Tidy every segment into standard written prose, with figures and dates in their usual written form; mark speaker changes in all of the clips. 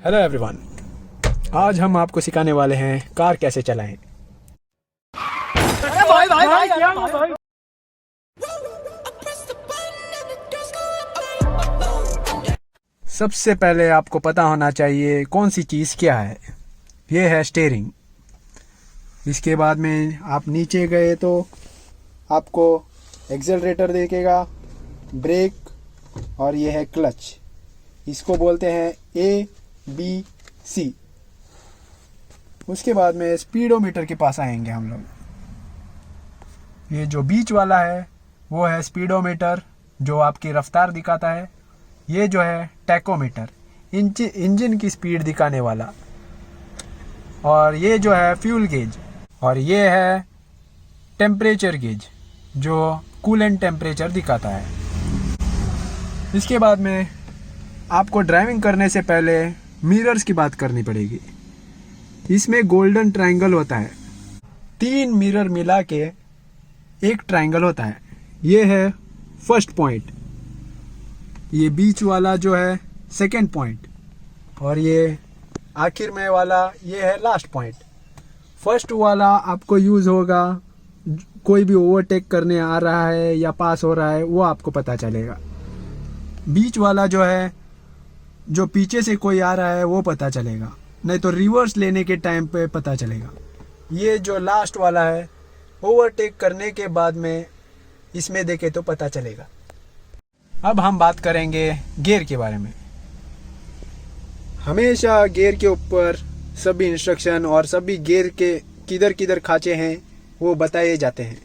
Speaker 1: Hello everyone, आज हम आपको सिखाने वाले हैं कार कैसे चलाएं। सबसे पहले आपको पता होना चाहिए कौन सी चीज़ क्या है। ये है स्टीयरिंग। इसके बाद में आप नीचे गए तो आपको एक्सेलरेटर देखेगा, ब्रेक और ये है क्लच। इसको बोलते हैं ABC। उसके बाद में स्पीडोमीटर के पास आएंगे हम लोग। ये जो बीच वाला है वो है स्पीडोमीटर, जो आपकी रफ्तार दिखाता है। ये जो है टैकोमीटर, इंजन की स्पीड दिखाने वाला। और ये जो है फ्यूल गेज, और ये है टेम्परेचर गेज, जो कूलेंट टेम्परेचर दिखाता है। इसके बाद में आपको ड्राइविंग करने से पहले मिरर्स की बात करनी पड़ेगी। इसमें गोल्डन ट्रायंगल होता है। 3 मिरर मिला के एक ट्रायंगल होता है। ये है फर्स्ट पॉइंट, ये बीच वाला जो है सेकंड पॉइंट, और ये आखिर में वाला ये है लास्ट पॉइंट। फर्स्ट वाला आपको यूज़ होगा कोई भी ओवरटेक करने आ रहा है या पास हो रहा है, वो आपको पता चलेगा। बीच वाला जो है, जो पीछे से कोई आ रहा है वो पता चलेगा, नहीं तो रिवर्स लेने के टाइम पे पता चलेगा। ये जो लास्ट वाला है, ओवरटेक करने के बाद में इसमें देखे तो पता चलेगा। अब हम बात करेंगे गियर के बारे में। हमेशा गियर के ऊपर सभी इंस्ट्रक्शन और सभी गियर के किधर किधर खांचे हैं वो बताए जाते हैं।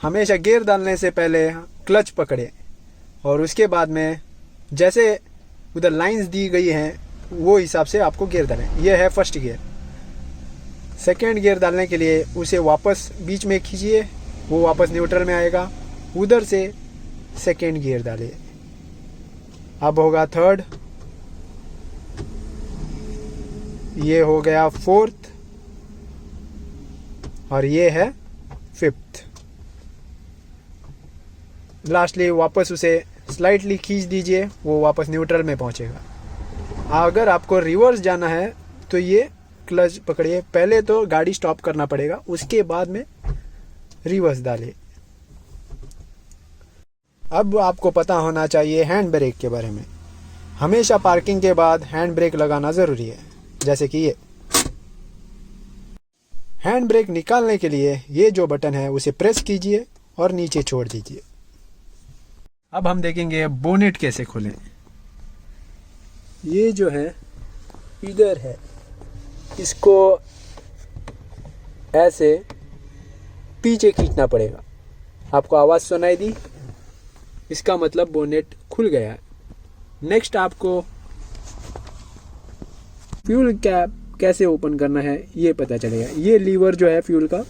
Speaker 1: हमेशा गियर डालने से पहले क्लच पकड़े और उसके बाद में जैसे उधर लाइंस दी गई हैं वो हिसाब से आपको गियर डालें। यह है फर्स्ट गियर। सेकंड गियर डालने के लिए उसे वापस बीच में खींचिए, वो वापस न्यूट्रल में आएगा। उधर से सेकंड गियर डालिए। अब होगा थर्ड, ये हो गया फोर्थ, और ये है फिफ्थ। लास्टली वापस उसे स्लाइटली खींच दीजिए, वो वापस न्यूट्रल में पहुंचेगा। अगर आपको रिवर्स जाना है तो ये क्लच पकड़िए। पहले तो गाड़ी स्टॉप करना पड़ेगा, उसके बाद में रिवर्स डालिए। अब आपको पता होना चाहिए हैंड ब्रेक के बारे में। हमेशा पार्किंग के बाद हैंड ब्रेक लगाना ज़रूरी है। जैसे कि ये हैंड ब्रेक निकालने के लिए ये जो बटन है उसे प्रेस कीजिए और नीचे छोड़ दीजिए। अब हम देखेंगे बोनेट कैसे खोलें। ये जो है इधर है, इसको ऐसे पीछे खींचना पड़ेगा। आपको आवाज़ सुनाई दी, इसका मतलब बोनेट खुल गया है। नेक्स्ट आपको फ्यूल कैप कैसे ओपन करना है ये पता चलेगा। ये लीवर जो है फ्यूल का,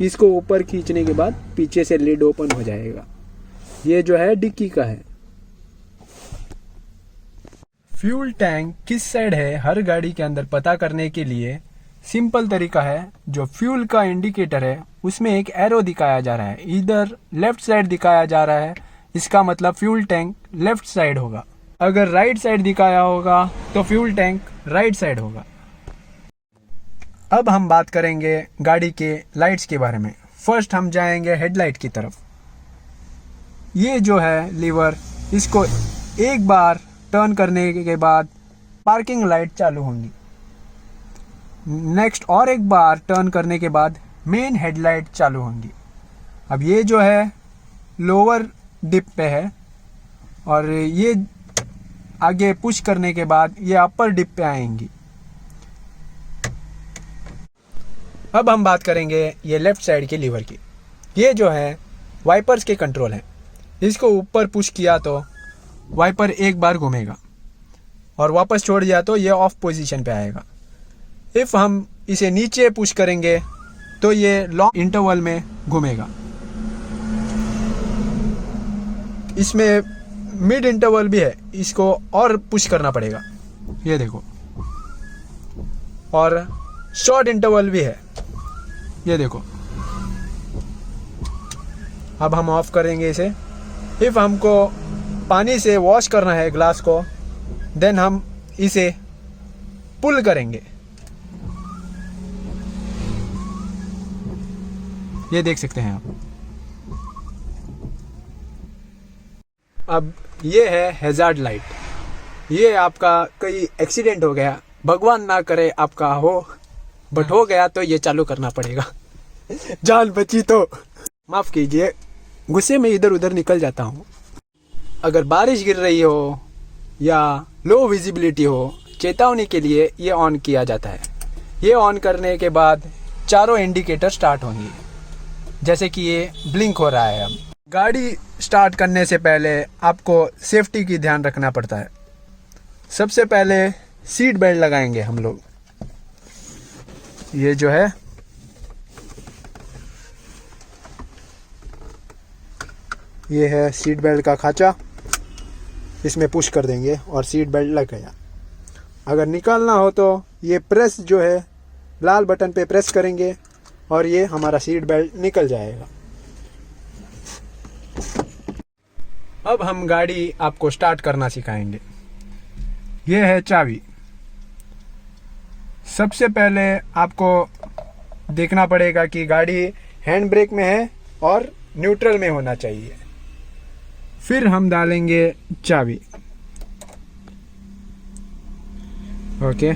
Speaker 1: इसको ऊपर खींचने के बाद पीछे से लिड ओपन हो जाएगा। ये जो है डिक्की का है। फ्यूल टैंक किस साइड है हर गाड़ी के अंदर पता करने के लिए सिंपल तरीका है। जो फ्यूल का इंडिकेटर है उसमें एक एरो दिखाया जा रहा है, इधर लेफ्ट साइड दिखाया जा रहा है, इसका मतलब फ्यूल टैंक लेफ्ट साइड होगा। अगर राइट साइड दिखाया होगा तो फ्यूल टैंक राइट साइड होगा। अब हम बात करेंगे गाड़ी के लाइट्स के बारे में। फर्स्ट हम जाएंगे हेडलाइट की तरफ। ये जो है लीवर, इसको एक बार टर्न करने के बाद पार्किंग लाइट चालू होंगी। नेक्स्ट और एक बार टर्न करने के बाद मेन हेडलाइट चालू होंगी। अब ये जो है लोअर डिप पे है, और ये आगे पुश करने के बाद ये अपर डिप पे आएंगी। अब हम बात करेंगे ये लेफ्ट साइड के लीवर की। ये जो है वाइपर्स के कंट्रोल है। इसको ऊपर पुश किया तो वाइपर एक बार घूमेगा, और वापस छोड़ दिया तो ये ऑफ पोजीशन पे आएगा। इफ़ हम इसे नीचे पुश करेंगे तो ये लॉन्ग इंटरवल में घूमेगा। इसमें मिड इंटरवल भी है, इसको और पुश करना पड़ेगा, ये देखो। और शॉर्ट इंटरवल भी है, ये देखो। अब हम ऑफ करेंगे इसे। इफ़ हमको पानी से वॉश करना है ग्लास को, देन हम इसे पुल करेंगे। ये देख सकते हैं आप। अब ये है हैजार्ड लाइट। ये आपका कोई एक्सीडेंट हो गया, भगवान ना करे आपका हो, बट हो गया तो ये चालू करना पड़ेगा। जान बची तो माफ कीजिए, गुस्से में इधर उधर निकल जाता हूँ। अगर बारिश गिर रही हो या लो विजिबिलिटी हो, चेतावनी के लिए ये ऑन किया जाता है। ये ऑन करने के बाद चारों इंडिकेटर स्टार्ट होंगी, जैसे कि ये ब्लिंक हो रहा है। अब गाड़ी स्टार्ट करने से पहले आपको सेफ्टी की ध्यान रखना पड़ता है। सबसे पहले सीट बेल्ट लगाएंगे हम लोग। ये जो है ये है सीट बेल्ट का खांचा, इसमें पुश कर देंगे और सीट बेल्ट लग गया। अगर निकालना हो तो ये प्रेस जो है लाल बटन पे प्रेस करेंगे और ये हमारा सीट बेल्ट निकल जाएगा। अब हम गाड़ी आपको स्टार्ट करना सिखाएंगे। ये है चाबी। सबसे पहले आपको देखना पड़ेगा कि गाड़ी हैंड ब्रेक में है और न्यूट्रल में होना चाहिए। फिर हम डालेंगे चाबी। ओके,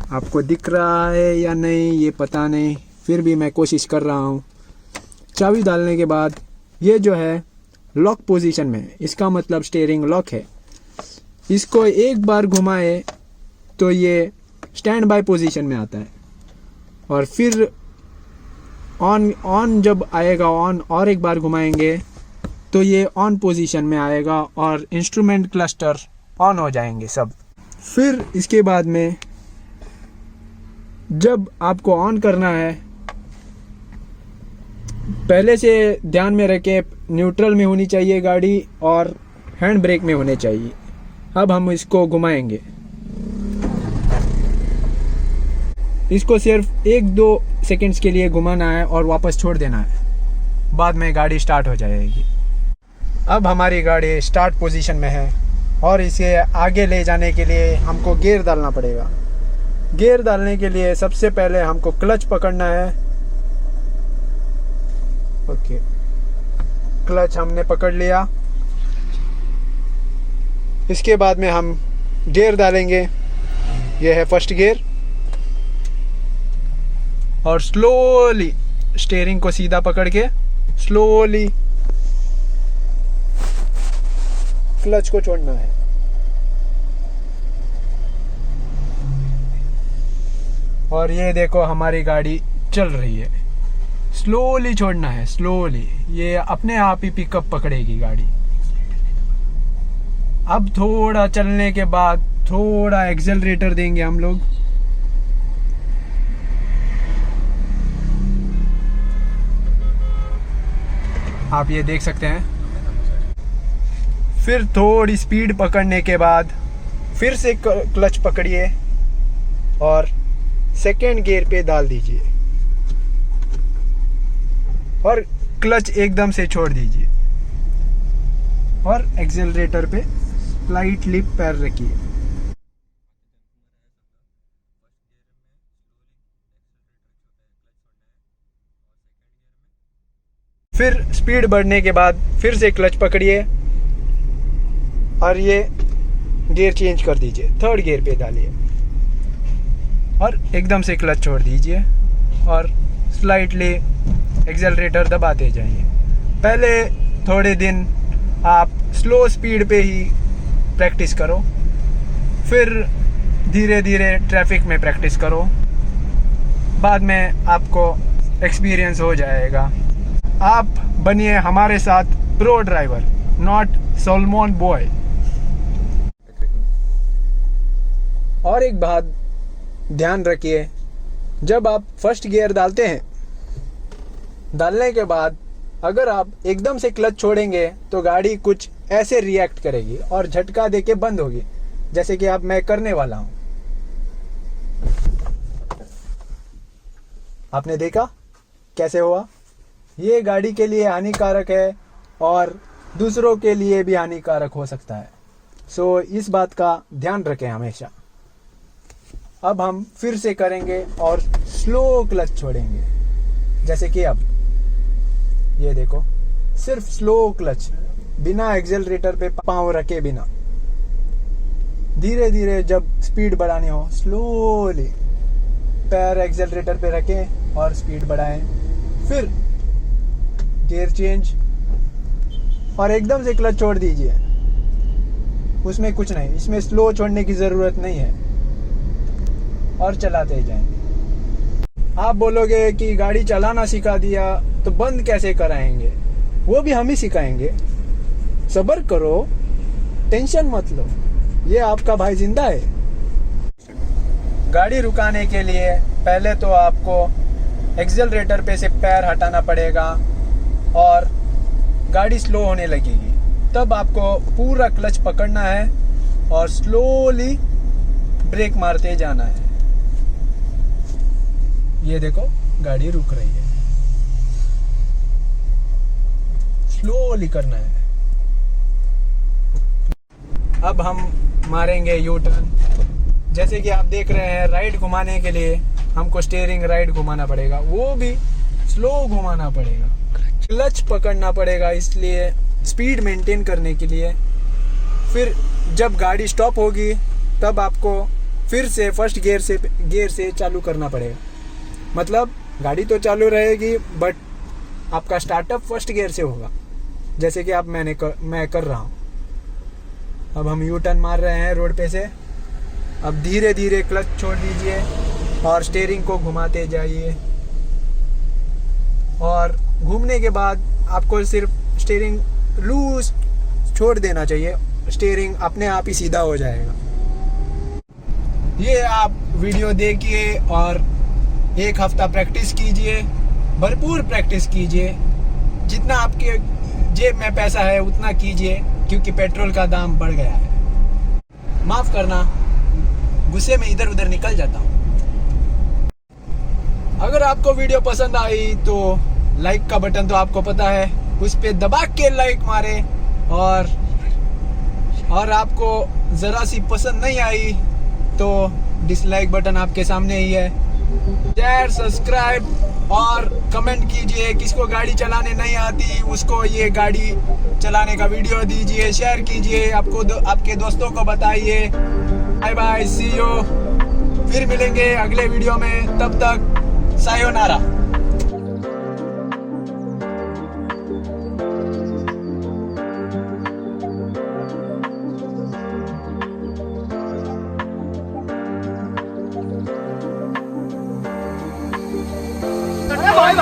Speaker 1: आपको दिख रहा है या नहीं ये पता नहीं, फिर भी मैं कोशिश कर रहा हूँ। चाबी डालने के बाद ये जो है लॉक पोजीशन में है, इसका मतलब स्टीयरिंग लॉक है। इसको एक बार घुमाए तो ये स्टैंड बाय पोजीशन में आता है और फिर ऑन जब आएगा ऑन और एक बार घुमाएंगे तो ये ऑन पोजीशन में आएगा और इंस्ट्रूमेंट क्लस्टर ऑन हो जाएंगे सब। फिर इसके बाद में जब आपको ऑन करना है, पहले से ध्यान में रखे न्यूट्रल में होनी चाहिए गाड़ी और हैंड ब्रेक में होने चाहिए। अब हम इसको घुमाएंगे। इसको सिर्फ 1-2 सेकंड्स के लिए घुमाना है और वापस छोड़ देना है, बाद में गाड़ी स्टार्ट हो जाएगी। अब हमारी गाड़ी स्टार्ट पोजीशन में है और इसे आगे ले जाने के लिए हमको गियर डालना पड़ेगा। गियर डालने के लिए सबसे पहले हमको क्लच पकड़ना है। ओके, क्लच हमने पकड़ लिया। इसके बाद में हम गियर डालेंगे। यह है फर्स्ट गियर और स्लोली स्टीयरिंग को सीधा पकड़ के स्लोली क्लच को छोड़ना है। और ये देखो हमारी गाड़ी चल रही है। स्लोली छोड़ना है, स्लोली, ये अपने आप ही पिकअप पकड़ेगी गाड़ी। अब थोड़ा चलने के बाद थोड़ा एक्सेलरेटर देंगे हम लोग। आप ये देख सकते हैं। फिर थोड़ी स्पीड पकड़ने के बाद फिर से क्लच पकड़िए और सेकेंड गियर पे डाल दीजिए और क्लच एकदम से छोड़ दीजिए और एक्सेलरेटर पे स्लाइटली पैर रखिए। फिर स्पीड बढ़ने के बाद फिर से क्लच पकड़िए और ये गियर चेंज कर दीजिए, थर्ड गियर पे डालिए और एकदम से क्लच छोड़ दीजिए और स्लाइटली एक्सेलरेटर दबाते जाइए। पहले थोड़े दिन आप स्लो स्पीड पे ही प्रैक्टिस करो, फिर धीरे धीरे ट्रैफिक में प्रैक्टिस करो, बाद में आपको एक्सपीरियंस हो जाएगा। आप बनिए हमारे साथ प्रो ड्राइवर, नॉट सोलमोन बॉय। और एक बात ध्यान रखिए, जब आप फर्स्ट गियर डालते हैं, डालने के बाद अगर आप एकदम से क्लच छोड़ेंगे तो गाड़ी कुछ ऐसे रिएक्ट करेगी और झटका देके बंद होगी, जैसे कि अब मैं करने वाला हूं। आपने देखा कैसे हुआ? ये गाड़ी के लिए हानिकारक है और दूसरों के लिए भी हानिकारक हो सकता है। सो इस बात का ध्यान रखें हमेशा। अब हम फिर से करेंगे और स्लो क्लच छोड़ेंगे, जैसे कि अब ये देखो, सिर्फ स्लो क्लच, बिना एक्सेलरेटर पे पांव रखे बिना। धीरे धीरे जब स्पीड बढ़ानी हो, स्लोली पैर एक्सेलरेटर पे रखें और स्पीड बढ़ाएं, फिर गियर चेंज और एकदम से क्लच छोड़ दीजिए। उसमें कुछ नहीं, इसमें स्लो छोड़ने की जरूरत नहीं है और चलाते जाएंगे। आप बोलोगे कि गाड़ी चलाना सिखा दिया तो बंद कैसे कराएंगे? वो भी हम ही सिखाएंगे। सब्र करो, टेंशन मत लो, ये आपका भाई जिंदा है। गाड़ी रुकाने के लिए पहले तो आपको एक्सेलरेटर पे से पैर हटाना पड़ेगा और गाड़ी स्लो होने लगेगी। तब आपको पूरा क्लच पकड़ना है और स्लोली ब्रेक मारते जाना है। ये देखो गाड़ी रुक रही है, स्लोली करना है। अब हम मारेंगे यू टर्न। जैसे कि आप देख रहे हैं, राइट घुमाने के लिए हमको स्टीयरिंग राइट घुमाना पड़ेगा, वो भी स्लो घुमाना पड़ेगा, क्लच पकड़ना पड़ेगा, इसलिए स्पीड मेंटेन करने के लिए। फिर जब गाड़ी स्टॉप होगी तब आपको फिर से फर्स्ट गियर से चालू करना पड़ेगा। मतलब गाड़ी तो चालू रहेगी बट आपका स्टार्टअप फर्स्ट गियर से होगा, जैसे कि आप मैं कर रहा हूँ। अब हम यू टर्न मार रहे हैं रोड पे से। अब धीरे धीरे क्लच छोड़ दीजिए और स्टीयरिंग को घुमाते जाइए। और घूमने के बाद आपको सिर्फ स्टीयरिंग लूज छोड़ देना चाहिए, स्टीयरिंग अपने आप ही सीधा हो जाएगा। ये आप वीडियो देखिए और एक हफ्ता प्रैक्टिस कीजिए, भरपूर प्रैक्टिस कीजिए। जितना आपके जेब में पैसा है उतना कीजिए, क्योंकि पेट्रोल का दाम बढ़ गया है। माफ करना, गुस्से में इधर उधर निकल जाता हूँ। अगर आपको वीडियो पसंद आई तो लाइक का बटन तो आपको पता है, उस पे दबा के लाइक मारे। और आपको जरा सी पसंद नहीं आई तो डिसलाइक बटन आपके सामने ही है। शेयर, सब्सक्राइब और कमेंट कीजिए। किसको गाड़ी चलाने नहीं आती उसको ये गाड़ी चलाने का वीडियो दीजिए, शेयर कीजिए, आपके दोस्तों को बताइए। Bye bye, see you. फिर मिलेंगे अगले वीडियो में, तब तक सायोनारा। भाई